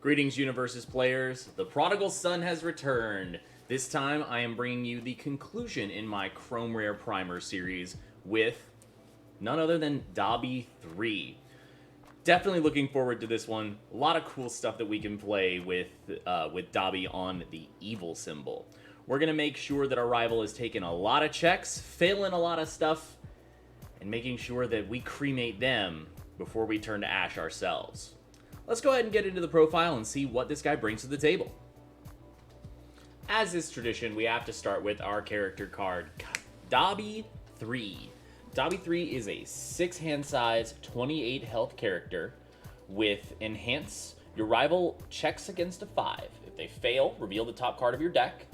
Greetings, Universus Players. The Prodigal Son has returned. This time, I am bringing you the conclusion in my Chrome Rare Primer series with none other than Dabi III. Definitely looking forward to this one. A lot of cool stuff that we can play with Dabi on the evil symbol. We're going to make sure that our rival is taking a lot of checks, failing a lot of stuff, and making sure that we cremate them before we turn to ash ourselves. Let's go ahead and get into the profile and see what this guy brings to the table. As is tradition, we have to start with our character card, Dabi III. Dabi III is a 6-hand size, 28 health character with Enhance. Your rival checks against a 5. If they fail, reveal the top card of your deck.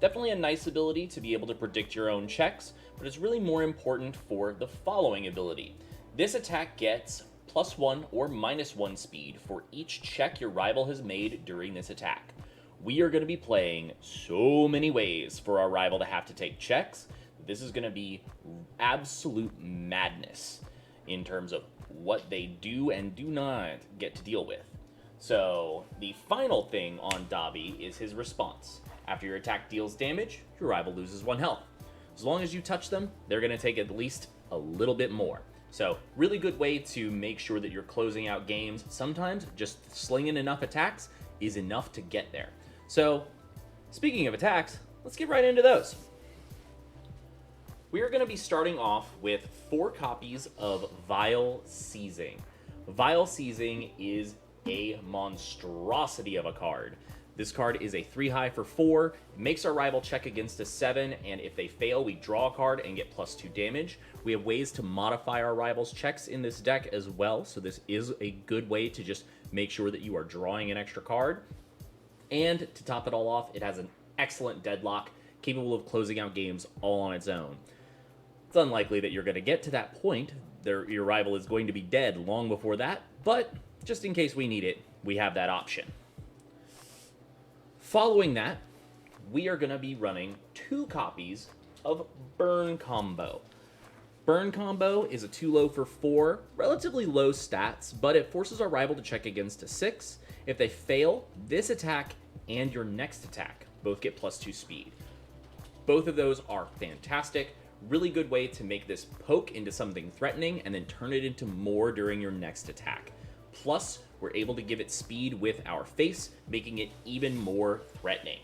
Definitely a nice ability to be able to predict your own checks, but it's really more important for the following ability. This attack gets +1 or -1 speed for each check your rival has made during this attack. We are going to be playing so many ways for our rival to have to take checks. This is going to be absolute madness in terms of what they do and do not get to deal with. So the final thing on Dabi is his response. After your attack deals damage, your rival loses 1 health. As long as you touch them, they're going to take at least a little bit more. So, really good way to make sure that you're closing out games. Sometimes just slinging enough attacks is enough to get there. So, speaking of attacks, let's get right into those. We are going to be starting off with 4 copies of Vile Seizing. Vile Seizing is a monstrosity of a card. This card is a 3 high for 4, it makes our rival check against a 7, and if they fail, we draw a card and get +2 damage. We have ways to modify our rival's checks in this deck as well, so this is a good way to just make sure that you are drawing an extra card. And to top it all off, it has an excellent deadlock, capable of closing out games all on its own. It's unlikely that you're going to get to that point. Your rival is going to be dead long before that, but just in case we need it, we have that option. Following that, we are going to be running 2 copies of Burn Combo. Burn Combo is a 2 low for 4, relatively low stats, but it forces our rival to check against a 6. If they fail, this attack and your next attack both get +2 speed. Both of those are fantastic. Really good way to make this poke into something threatening and then turn it into more during your next attack. Plus, we're able to give it speed with our face, making it even more threatening.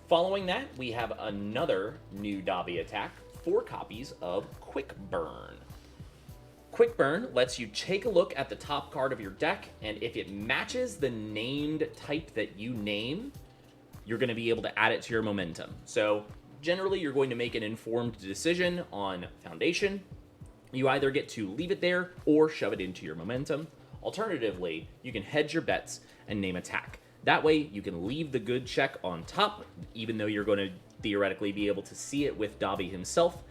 Following that, we have another new Dabi attack, 4 copies of Quick Burn. Quick Burn lets you take a look at the top card of your deck, and if it matches the named type that you name, you're going to be able to add it to your momentum. So generally, you're going to make an informed decision on Foundation. You either get to leave it there or shove it into your momentum. Alternatively, you can hedge your bets and name attack. That way, you can leave the good check on top, even though you're going to theoretically be able to see it with Dabi himself,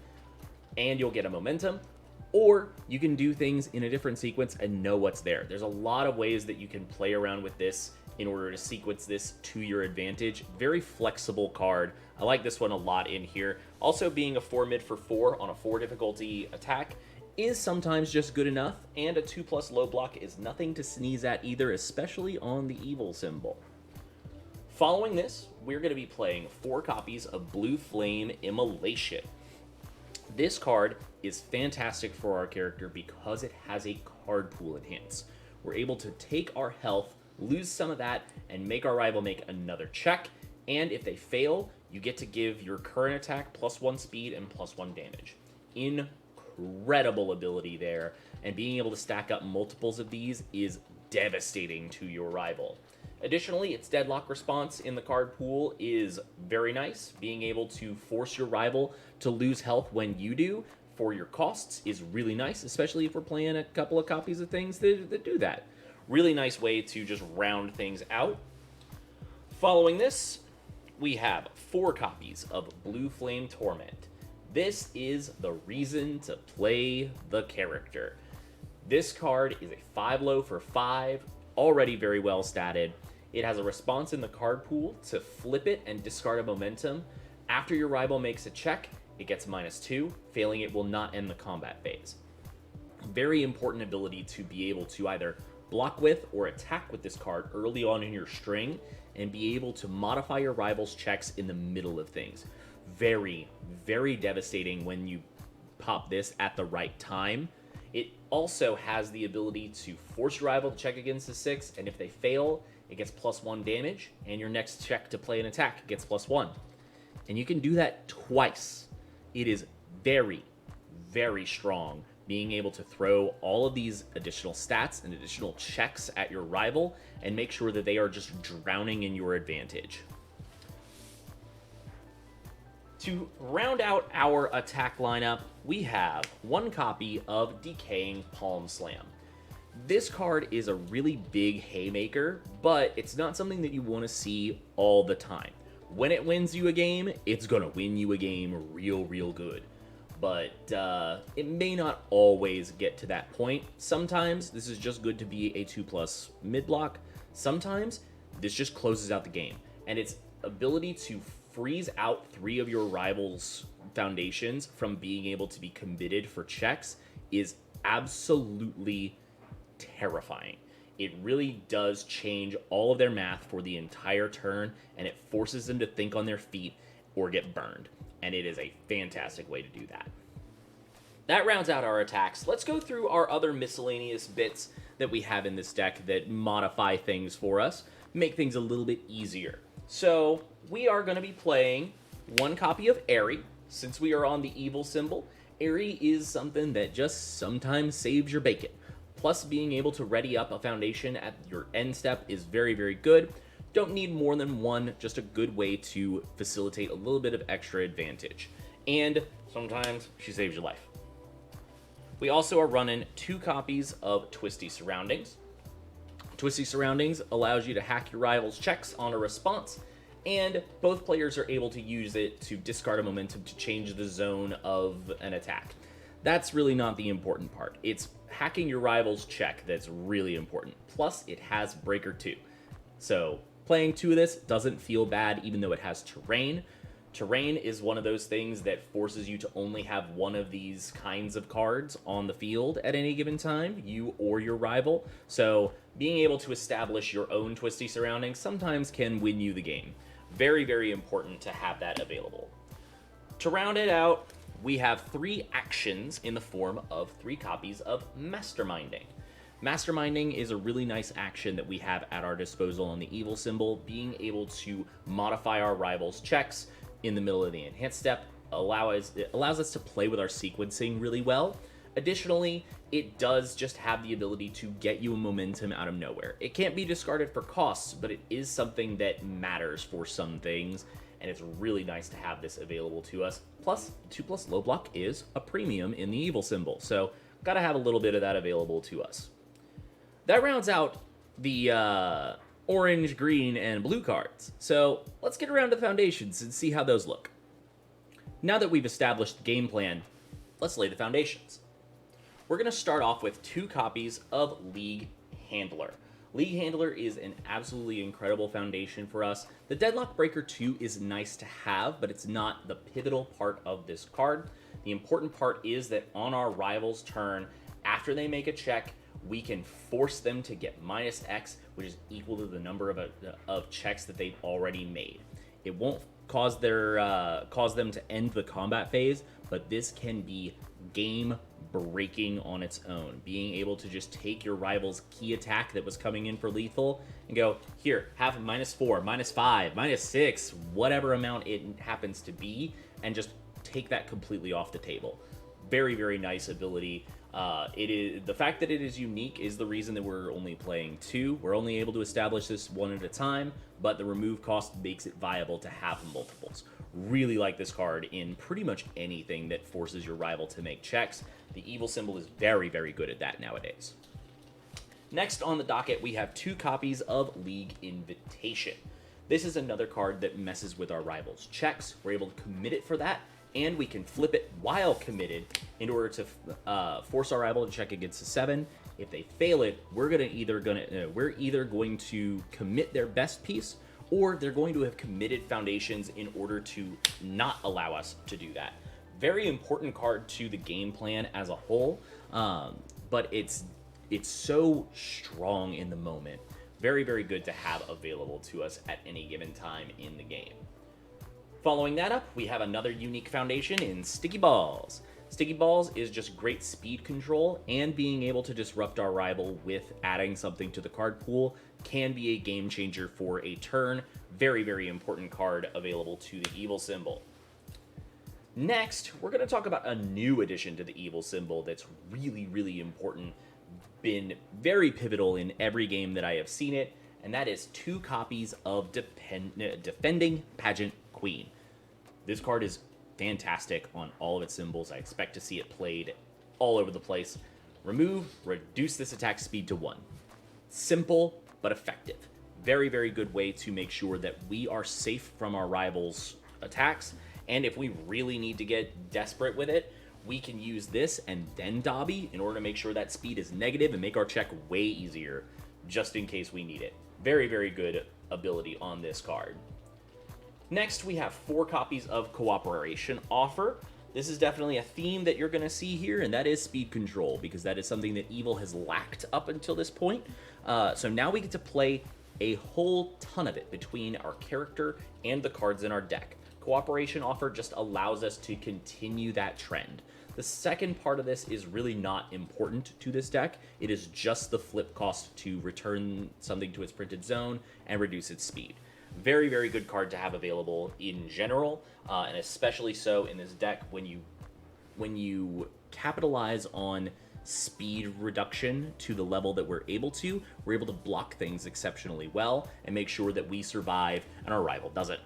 and you'll get a momentum. Or you can do things in a different sequence and know what's there. There's a lot of ways that you can play around with this in order to sequence this to your advantage. Very flexible card. I like this one a lot in here. Also, being a 4 mid for 4 on a 4 difficulty attack is sometimes just good enough, and a 2+ low block is nothing to sneeze at either, especially on the evil symbol. Following this, we're going to be playing 4 copies of Blue Flame Immolation. This card is fantastic for our character because it has a card pool enhance. We're able to take our health, lose some of that, and make our rival make another check, and if they fail, you get to give your current attack +1 speed and +1 damage. Incredible ability there, and being able to stack up multiples of these is devastating to your rival. Additionally, its deadlock response in the card pool is very nice. Being able to force your rival to lose health when you do for your costs is really nice, especially if we're playing a couple of copies of things that do that. Really nice way to just round things out. Following this, we have 4 copies of Blue Flame Torment. This is the reason to play the character. This card is a 5 low for 5, already very well statted. It has a response in the card pool to flip it and discard a momentum. After your rival makes a check, it gets -2. Failing it will not end the combat phase. Very important ability to be able to either block with or attack with this card early on in your string and be able to modify your rival's checks in the middle of things. Very, very devastating when you pop this at the right time. It also has the ability to force your rival to check against a 6, and if they fail, it gets +1 damage, and your next check to play an attack gets +1. And you can do that twice. It is very, very strong, being able to throw all of these additional stats and additional checks at your rival and make sure that they are just drowning in your advantage. To round out our attack lineup, we have one copy of Decaying Palm Slam. This card is a really big haymaker, but it's not something that you want to see all the time. When it wins you a game, it's going to win you a game real good. But it may not always get to that point. Sometimes this is just good to be a 2+ mid block. Sometimes this just closes out the game. And its ability to freeze out 3 of your rivals' foundations from being able to be committed for checks is absolutely terrifying. It really does change all of their math for the entire turn, and it forces them to think on their feet or get burned. And it is a fantastic way to do that. That rounds out our attacks. Let's go through our other miscellaneous bits that we have in this deck that modify things for us, make things a little bit easier. So we are going to be playing one copy of Airy. Since we are on the evil symbol, Airy is something that just sometimes saves your bacon. Plus, being able to ready up a foundation at your end step is very good. Don't need more than one, just a good way to facilitate a little bit of extra advantage. And sometimes she saves your life. We also are running 2 copies of Twisty Surroundings. Twisty Surroundings allows you to hack your rival's checks on a response, and both players are able to use it to discard a momentum to change the zone of an attack. That's really not the important part. It's hacking your rival's check that's really important. Plus, it has Breaker 2. So playing 2 of this doesn't feel bad, even though it has Terrain. Terrain is one of those things that forces you to only have one of these kinds of cards on the field at any given time, you or your rival. So being able to establish your own Twisty Surroundings sometimes can win you the game. Very important to have that available. To round it out, we have 3 actions in the form of 3 copies of Masterminding. Masterminding is a really nice action that we have at our disposal on the evil symbol. Being able to modify our rival's checks in the middle of the enhanced step it allows us to play with our sequencing really well. Additionally, it does just have the ability to get you a momentum out of nowhere. It can't be discarded for costs, but it is something that matters for some things, and it's really nice to have this available to us. Plus, 2+ low block is a premium in the evil symbol, so gotta have a little bit of that available to us. That rounds out the orange, green, and blue cards. So let's get around to the foundations and see how those look. Now that we've established the game plan, let's lay the foundations. We're going to start off with 2 copies of League Handler. League Handler is an absolutely incredible foundation for us. The Deadlock Breaker 2 is nice to have, but it's not the pivotal part of this card. The important part is that on our rival's turn, after they make a check, we can force them to get -X, which is equal to the number of checks that they've already made. It won't cause them to end the combat phase, but this can be game breaking on its own. Being able to just take your rival's key attack that was coming in for lethal and go, here, have -4, -5, -6, whatever amount it happens to be, and just take that completely off the table. Very nice ability. It is the fact that it is unique is the reason that we're only playing 2. We're only able to establish this 1 at a time, but the remove cost makes it viable to have multiples. Really like this card in pretty much anything that forces your rival to make checks. The evil symbol is very good at that nowadays. Next on the docket, we have 2 copies of League Invitation. This is another card that messes with our rival's checks. We're able to commit it for that, and we can flip it while committed in order to force our rival to check against a 7. If they fail it, we're either going to commit their best piece, or they're going to have committed foundations in order to not allow us to do that. Very important card to the game plan as a whole, but it's It's so strong in the moment. Very, very good to have available to us at any given time in the game. Following that up, we have another unique foundation in Sticky Balls. Sticky Balls is just great speed control, and being able to disrupt our rival with adding something to the card pool can be a game changer for a turn. Very, very important card available to the evil symbol. Next, we're going to talk about a new addition to the evil symbol that's really, really important. Been very pivotal in every game that I have seen it, and that is 2 copies of Defending Pageant Queen. This card is fantastic on all of its symbols. I expect to see it played all over the place. Reduce this attack speed to 1. Simple, but effective. Very, very good way to make sure that we are safe from our rivals' attacks, and if we really need to get desperate with it, we can use this and then Dabi in order to make sure that speed is negative and make our check way easier, just in case we need it. Very, very good ability on this card. Next, we have 4 copies of Cooperation Offer. This is definitely a theme that you're going to see here, and that is speed control, because that is something that Evil has lacked up until this point. So now we get to play a whole ton of it between our character and the cards in our deck. Cooperation Offer just allows us to continue that trend. The second part of this is really not important to this deck. It is just the flip cost to return something to its printed zone and reduce its speed. Very, very good card to have available in general, and especially so in this deck when you capitalize on speed reduction to the level that we're able to block things exceptionally well and make sure that we survive and our rival doesn't.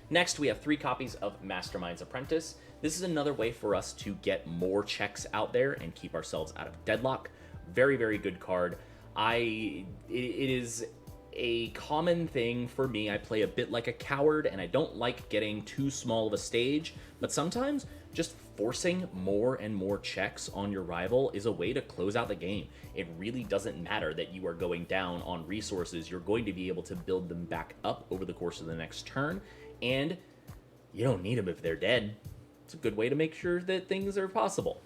Next, we have 3 copies of Mastermind's Apprentice. This is another way for us to get more checks out there and keep ourselves out of deadlock. Very, very good card. It is a common thing for me. I play a bit like a coward, and I don't like getting too small of a stage, but sometimes just forcing more and more checks on your rival is a way to close out the game. It really doesn't matter that you are going down on resources. You're going to be able to build them back up over the course of the next turn, and you don't need them if they're dead. It's a good way to make sure that things are possible.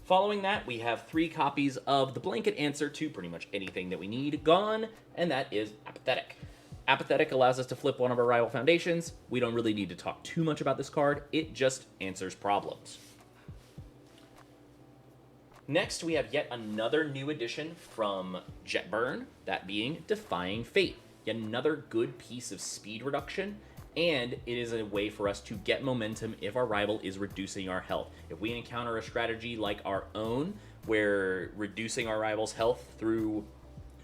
Following that, we have 3 copies of the blanket answer to pretty much anything that we need gone, and that is Apathetic. Apathetic allows us to flip one of our rival foundations. We don't really need to talk too much about this card. It just answers problems. Next, we have yet another new addition from Jetburn, that being Defying Fate. Yet another good piece of speed reduction, and it is a way for us to get momentum if our rival is reducing our health. If we encounter a strategy like our own, where reducing our rival's health through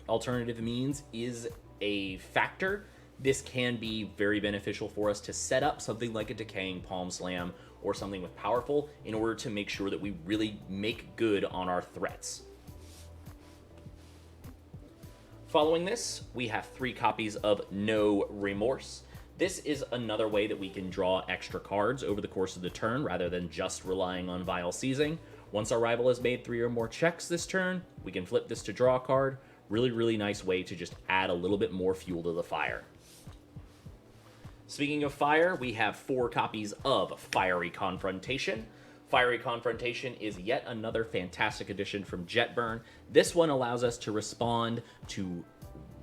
alternative means is a factor, this can be very beneficial for us to set up something like a Decaying Palm Slam or something with Powerful in order to make sure that we really make good on our threats. Following this, we have 3 copies of No Remorse. This is another way that we can draw extra cards over the course of the turn rather than just relying on Vile Seizing. Once our rival has made 3 or more checks this turn, we can flip this to draw a card. Really, really nice way to just add a little bit more fuel to the fire. Speaking of fire, we have 4 copies of Fiery Confrontation. Fiery Confrontation is yet another fantastic addition from Jetburn. This one allows us to respond to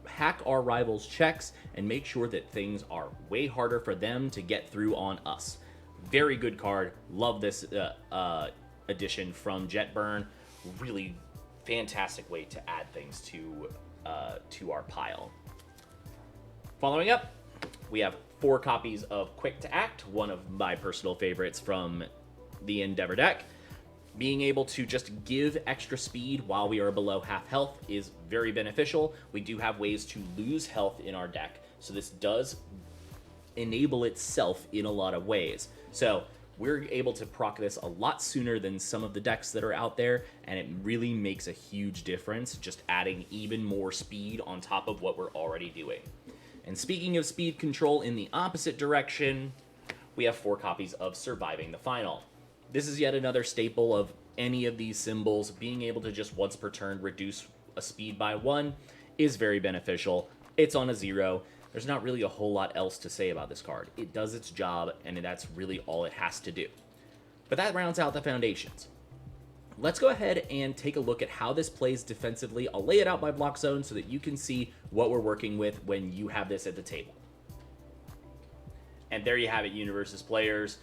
hack our rivals' checks and make sure that things are way harder for them to get through on us. Very good card. Love this addition from Jetburn. Really fantastic way to add things to our pile. Following up, we have 4 copies of Quick to Act, one of my personal favorites from the Endeavor deck. Being able to just give extra speed while we are below half health is very beneficial. We do have ways to lose health in our deck, so this does enable itself in a lot of ways. So we're able to proc this a lot sooner than some of the decks that are out there, and it really makes a huge difference just adding even more speed on top of what we're already doing. And speaking of speed control in the opposite direction, we have 4 copies of Surviving the Final. This is yet another staple of any of these symbols. Being able to just once per turn reduce a speed by 1 is very beneficial. It's on a 0. There's not really a whole lot else to say about this card. It does its job, and that's really all it has to do. But that rounds out the foundations. let's go ahead and take a look at how this plays defensively. I'll lay it out by block zone so that you can see what we're working with when you have this at the table. And there you have it, Universus Players.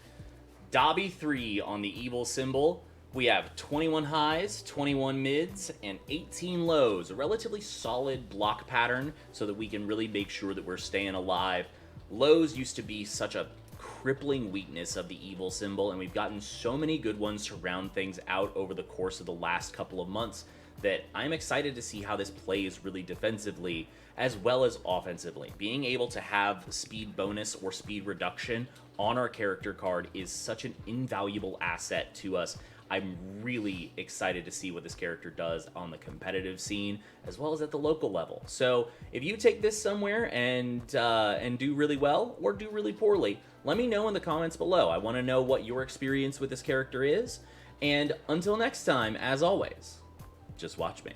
Dabi III on the evil symbol. We have 21 highs, 21 mids, and 18 lows. A relatively solid block pattern so that we can really make sure that we're staying alive. Lows used to be such a crippling weakness of the evil symbol, and we've gotten so many good ones to round things out over the course of the last couple of months that I'm excited to see how this plays really defensively as well as offensively. Being able to have speed bonus or speed reduction on our character card is such an invaluable asset to us. I'm really excited to see what this character does on the competitive scene as well as at the local level. So if you take this somewhere and do really well or do really poorly, let me know in the comments below. I want to know what your experience with this character is. And until next time, as always, just watch me.